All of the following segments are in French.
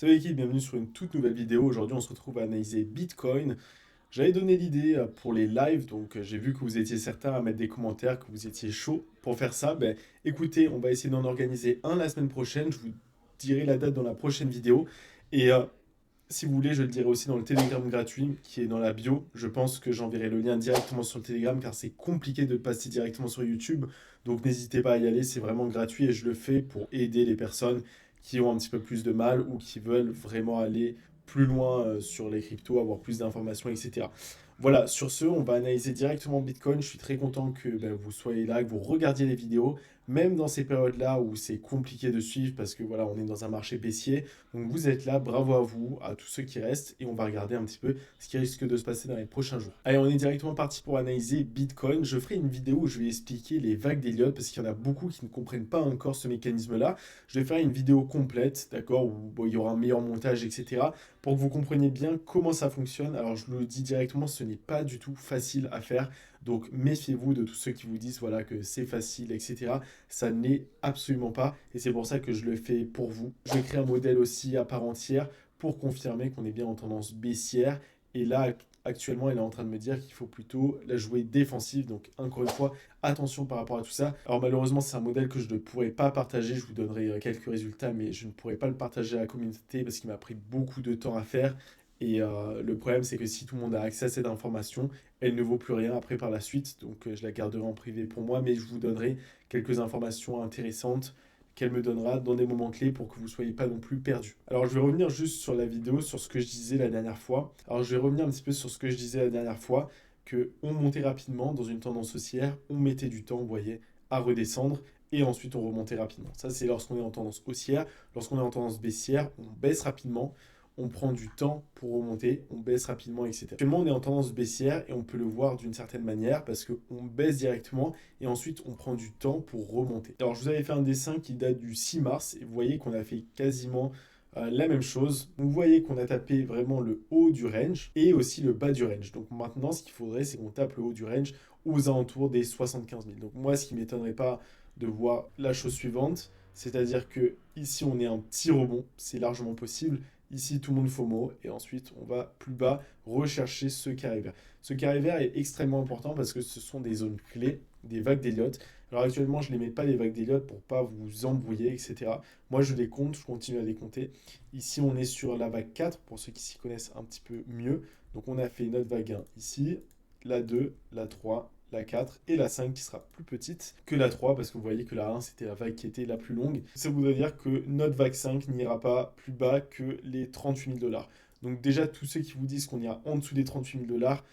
Salut l'équipe, bienvenue sur une toute nouvelle vidéo. Aujourd'hui, on se retrouve à analyser Bitcoin. J'avais donné l'idée pour les lives, donc j'ai vu que vous étiez certains à mettre des commentaires, que vous étiez chaud pour faire ça. Ben, écoutez, on va essayer d'en organiser un la semaine prochaine. Je vous dirai la date dans la prochaine vidéo. Et si vous voulez, je le dirai aussi dans le Telegram gratuit qui est dans la bio. Je pense que j'enverrai le lien directement sur le Telegram car c'est compliqué de passer directement sur YouTube. Donc n'hésitez pas à y aller, c'est vraiment gratuit et je le fais pour aider les personnes qui ont un petit peu plus de mal ou qui veulent vraiment aller plus loin sur les cryptos, avoir plus d'informations, etc. Voilà, sur ce, on va analyser directement Bitcoin. Je suis très content que ben, vous soyez là, que vous regardiez les vidéos, même dans ces périodes-là où c'est compliqué de suivre parce que voilà, on est dans un marché baissier. Donc vous êtes là, bravo à vous, à tous ceux qui restent, et on va regarder un petit peu ce qui risque de se passer dans les prochains jours. Allez, on est directement parti pour analyser Bitcoin. Je ferai une vidéo où je vais expliquer les vagues d'Elliott, parce qu'il y en a beaucoup qui ne comprennent pas encore ce mécanisme-là. Je vais faire une vidéo complète, d'accord, où bon, il y aura un meilleur montage, etc., pour que vous compreniez bien comment ça fonctionne. Alors je le dis directement, ce n'est pas du tout facile à faire. Donc méfiez-vous de tous ceux qui vous disent voilà, que c'est facile, etc. Ça n'est absolument pas. Et c'est pour ça que je le fais pour vous. Je vais créer un modèle aussi à part entière pour confirmer qu'on est bien en tendance baissière. Et là, actuellement, elle est en train de me dire qu'il faut plutôt la jouer défensive. Donc, encore une fois, attention par rapport à tout ça. Alors, malheureusement, c'est un modèle que je ne pourrais pas partager. Je vous donnerai quelques résultats, mais je ne pourrais pas le partager à la communauté parce qu'il m'a pris beaucoup de temps à faire. Et le problème, c'est que si tout le monde a accès à cette information, elle ne vaut plus rien après par la suite. Donc, je la garderai en privé pour moi, mais je vous donnerai quelques informations intéressantes qu'elle me donnera dans des moments clés pour que vous ne soyez pas non plus perdu. Alors je vais revenir juste sur la vidéo, sur ce que je disais la dernière fois. Alors je vais revenir un petit peu sur ce que je disais la dernière fois, que on montait rapidement dans une tendance haussière, on mettait du temps, vous voyez, à redescendre, et ensuite on remontait rapidement. Ça c'est lorsqu'on est en tendance haussière. Lorsqu'on est en tendance baissière, on baisse rapidement, on prend du temps pour remonter, on baisse rapidement, etc. Actuellement, on est en tendance baissière et on peut le voir d'une certaine manière parce qu'on baisse directement et ensuite on prend du temps pour remonter. Alors, je vous avais fait un dessin qui date du 6 mars et vous voyez qu'on a fait quasiment la même chose. Vous voyez qu'on a tapé vraiment le haut du range et aussi le bas du range. Donc maintenant, ce qu'il faudrait, c'est qu'on tape le haut du range aux alentours des 75 000. Donc moi, ce qui ne m'étonnerait pas de voir la chose suivante, c'est-à-dire que ici, on est un petit rebond, c'est largement possible. Ici, tout le monde FOMO. Et ensuite, on va plus bas rechercher ce carré vert. Ce carré vert est extrêmement important parce que ce sont des zones clés, des vagues d'Elliott. Alors actuellement, je ne les mets pas les vagues d'Elliott pour pas vous embrouiller, etc. Moi, je les compte, je continue à les compter. Ici, on est sur la vague 4, pour ceux qui s'y connaissent un petit peu mieux. Donc, on a fait notre vague 1 ici, la 2, la 3, la 4 et la 5 qui sera plus petite que la 3 parce que vous voyez que la 1 c'était la vague qui était la plus longue. Ça voudrait dire que notre vague 5 n'ira pas plus bas que les 38 000 dollars. Donc déjà tous ceux qui vous disent qu'on ira en dessous des 38 000 dollars,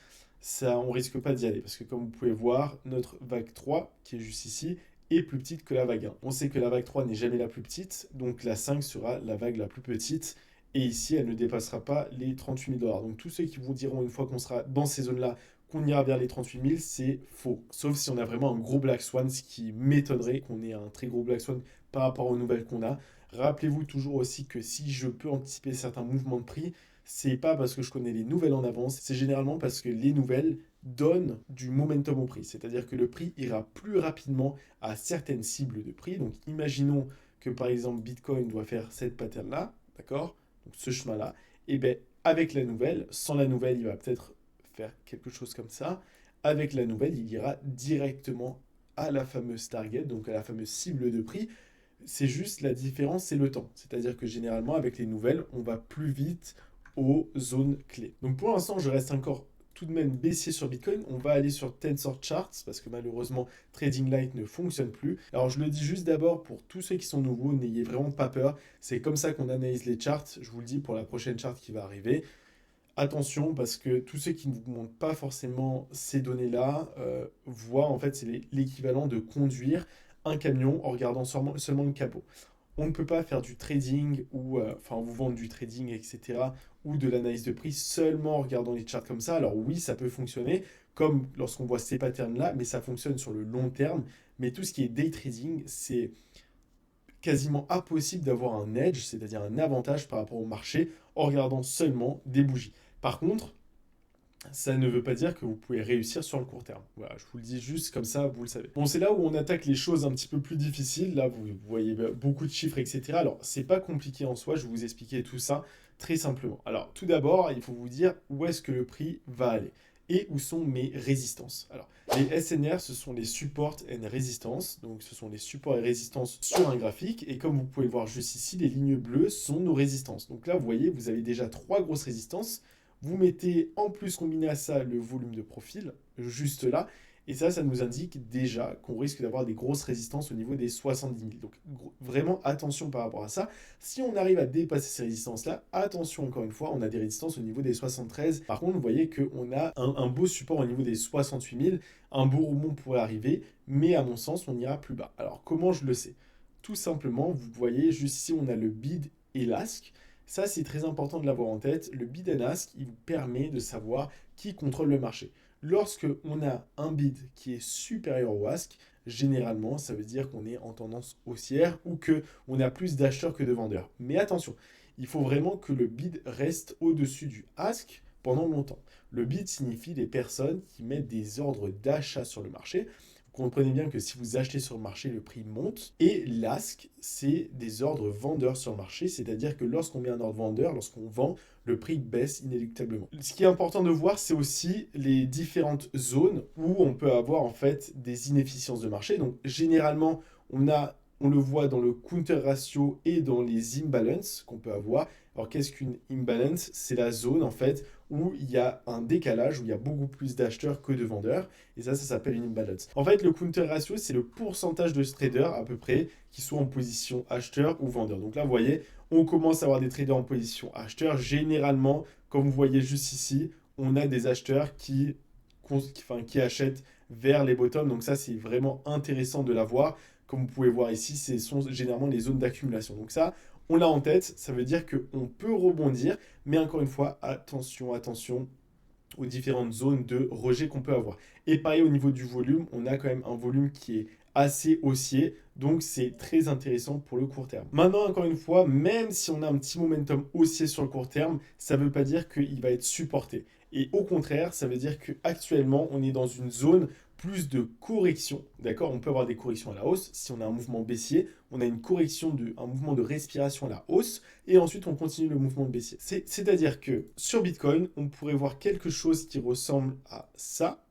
ça on risque pas d'y aller parce que comme vous pouvez voir, notre vague 3 qui est juste ici est plus petite que la vague 1. On sait que la vague 3 n'est jamais la plus petite, donc la 5 sera la vague la plus petite. Et ici, elle ne dépassera pas les 38 000 dollars. Donc tous ceux qui vous diront une fois qu'on sera dans ces zones-là qu'on ira vers les 38 000, c'est faux. Sauf si on a vraiment un gros Black Swan, ce qui m'étonnerait qu'on ait un très gros Black Swan par rapport aux nouvelles qu'on a. Rappelez-vous toujours aussi que si je peux anticiper certains mouvements de prix, c'est pas parce que je connais les nouvelles en avance, c'est généralement parce que les nouvelles donnent du momentum au prix. C'est-à-dire que le prix ira plus rapidement à certaines cibles de prix. Donc imaginons que par exemple Bitcoin doit faire cette pattern-là, d'accord? Donc ce chemin-là. Et bien avec la nouvelle, sans la nouvelle, il va peut-être faire quelque chose comme ça. Avec la nouvelle, il ira directement à la fameuse target, donc à la fameuse cible de prix. C'est juste la différence, c'est le temps. C'est-à-dire que généralement, avec les nouvelles, on va plus vite aux zones clés. Donc pour l'instant, je reste encore tout de même baissier sur Bitcoin. On va aller sur Tensor Charts parce que malheureusement, Trading Light ne fonctionne plus. Alors je le dis juste d'abord pour tous ceux qui sont nouveaux, n'ayez vraiment pas peur. C'est comme ça qu'on analyse les charts. Je vous le dis pour la prochaine chart qui va arriver. Attention, parce que tous ceux qui ne vous montrent pas forcément ces données-là voient, en fait, c'est l'équivalent de conduire un camion en regardant seulement le capot. On ne peut pas faire du trading ou, enfin, vous vendre du trading, etc., ou de l'analyse de prix seulement en regardant les charts comme ça. Alors oui, ça peut fonctionner, comme lorsqu'on voit ces patterns-là, mais ça fonctionne sur le long terme. Mais tout ce qui est day trading, c'est quasiment impossible d'avoir un edge, c'est-à-dire un avantage par rapport au marché, en regardant seulement des bougies. Par contre, ça ne veut pas dire que vous pouvez réussir sur le court terme. Voilà, je vous le dis juste comme ça, vous le savez. Bon, c'est là où on attaque les choses un petit peu plus difficiles. Là, vous voyez beaucoup de chiffres, etc. Alors, c'est pas compliqué en soi, je vais vous expliquer tout ça très simplement. Alors, tout d'abord, il faut vous dire où est-ce que le prix va aller et où sont mes résistances. Alors, les SNR, ce sont les Support and Resistance, donc ce sont les supports et résistances sur un graphique, et comme vous pouvez le voir juste ici, les lignes bleues sont nos résistances. Donc là, vous voyez, vous avez déjà 3 grosses résistances. Vous mettez en plus combiné à ça le volume de profil, juste là, et ça nous indique déjà qu'on risque d'avoir des grosses résistances au niveau des 70 000. Donc vraiment attention par rapport à ça. Si on arrive à dépasser ces résistances-là, attention encore une fois, on a des résistances au niveau des 73. Par contre, vous voyez qu'on a un beau support au niveau des 68 000, un beau rebond pourrait arriver, mais à mon sens, on ira plus bas. Alors comment je le sais? Tout simplement, vous voyez juste ici, on a le bid et l'ask. Ça, c'est très important de l'avoir en tête. Le bid and ask, il vous permet de savoir qui contrôle le marché. Lorsque on a un bid qui est supérieur au ask, généralement, ça veut dire qu'on est en tendance haussière ou qu'on a plus d'acheteurs que de vendeurs. Mais attention, il faut vraiment que le bid reste au-dessus du ask pendant longtemps. Le bid signifie les personnes qui mettent des ordres d'achat sur le marché. Comprenez bien que si vous achetez sur le marché, le prix monte. Et l'ask, c'est des ordres vendeurs sur le marché, c'est-à-dire que lorsqu'on met un ordre vendeur, lorsqu'on vend, le prix baisse inéluctablement. Ce qui est important de voir, c'est aussi les différentes zones où on peut avoir en fait des inefficiences de marché. Donc généralement, on le voit dans le counter ratio et dans les imbalances qu'on peut avoir. Alors qu'est-ce qu'une imbalance? C'est la zone en fait où il y a un décalage, où il y a beaucoup plus d'acheteurs que de vendeurs. Et ça s'appelle une imbalance. En fait, le counter ratio, c'est le pourcentage de traders à peu près qui sont en position acheteur ou vendeur. Donc là, vous voyez, on commence à avoir des traders en position acheteur. Généralement, comme vous voyez juste ici, on a des acheteurs qui achètent vers les bottoms. Donc ça, c'est vraiment intéressant de l'avoir. Comme vous pouvez voir ici, ce sont généralement les zones d'accumulation. Donc ça, on l'a en tête. Ça veut dire qu'on peut rebondir. Mais encore une fois, attention, attention aux différentes zones de rejet qu'on peut avoir. Et pareil au niveau du volume, on a quand même un volume qui est assez haussier, donc c'est très intéressant pour le court terme. Maintenant, encore une fois, même si on a un petit momentum haussier sur le court terme, ça ne veut pas dire qu'il va être supporté. Et au contraire, ça veut dire qu'actuellement, on est dans une zone plus de correction, d'accord? On peut avoir des corrections à la hausse. Si on a un mouvement baissier, on a une correction, un mouvement de respiration à la hausse, et ensuite on continue le mouvement de baissier. C'est-à-dire que sur Bitcoin, on pourrait voir quelque chose qui ressemble à ça.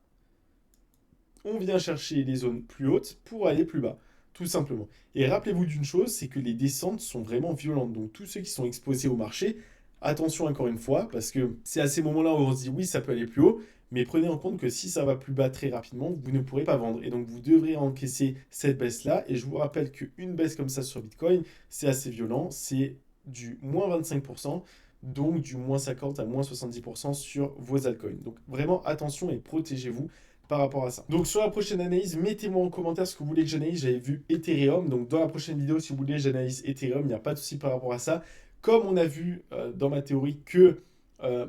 On vient chercher les zones plus hautes pour aller plus bas, tout simplement. Et rappelez-vous d'une chose, c'est que les descentes sont vraiment violentes. Donc tous ceux qui sont exposés au marché, attention encore une fois, parce que c'est à ces moments-là où on se dit oui, ça peut aller plus haut, mais prenez en compte que si ça va plus bas très rapidement, vous ne pourrez pas vendre. Et donc vous devrez encaisser cette baisse-là. Et je vous rappelle qu'une baisse comme ça sur Bitcoin, c'est assez violent. C'est du moins 25%, donc du moins 50 à moins 70% sur vos altcoins. Donc vraiment attention et protégez-vous par rapport à ça. Donc sur la prochaine analyse, mettez-moi en commentaire ce que vous voulez que j'analyse. J'avais vu Ethereum, donc dans la prochaine vidéo, si vous voulez, j'analyse Ethereum, il n'y a pas de souci par rapport à ça. Comme on a vu dans ma théorie que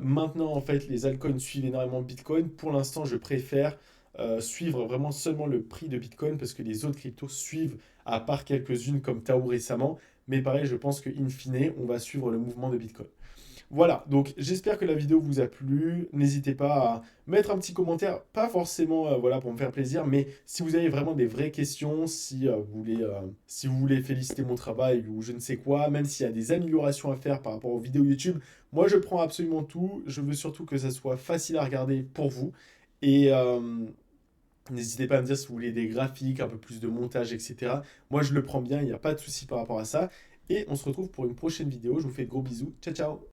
maintenant, en fait, les altcoins suivent énormément Bitcoin, pour l'instant, je préfère suivre vraiment seulement le prix de Bitcoin parce que les autres cryptos suivent, à part quelques-unes comme Tao récemment. Mais pareil, je pense que in fine, on va suivre le mouvement de Bitcoin. Voilà, donc j'espère que la vidéo vous a plu. N'hésitez pas à mettre un petit commentaire, pas forcément voilà, pour me faire plaisir, mais si vous avez vraiment des vraies questions, si vous voulez féliciter mon travail ou je ne sais quoi, même s'il y a des améliorations à faire par rapport aux vidéos YouTube, moi je prends absolument tout. Je veux surtout que ça soit facile à regarder pour vous. Et n'hésitez pas à me dire si vous voulez des graphiques, un peu plus de montage, etc. Moi je le prends bien, il n'y a pas de souci par rapport à ça. Et on se retrouve pour une prochaine vidéo. Je vous fais de gros bisous. Ciao, ciao!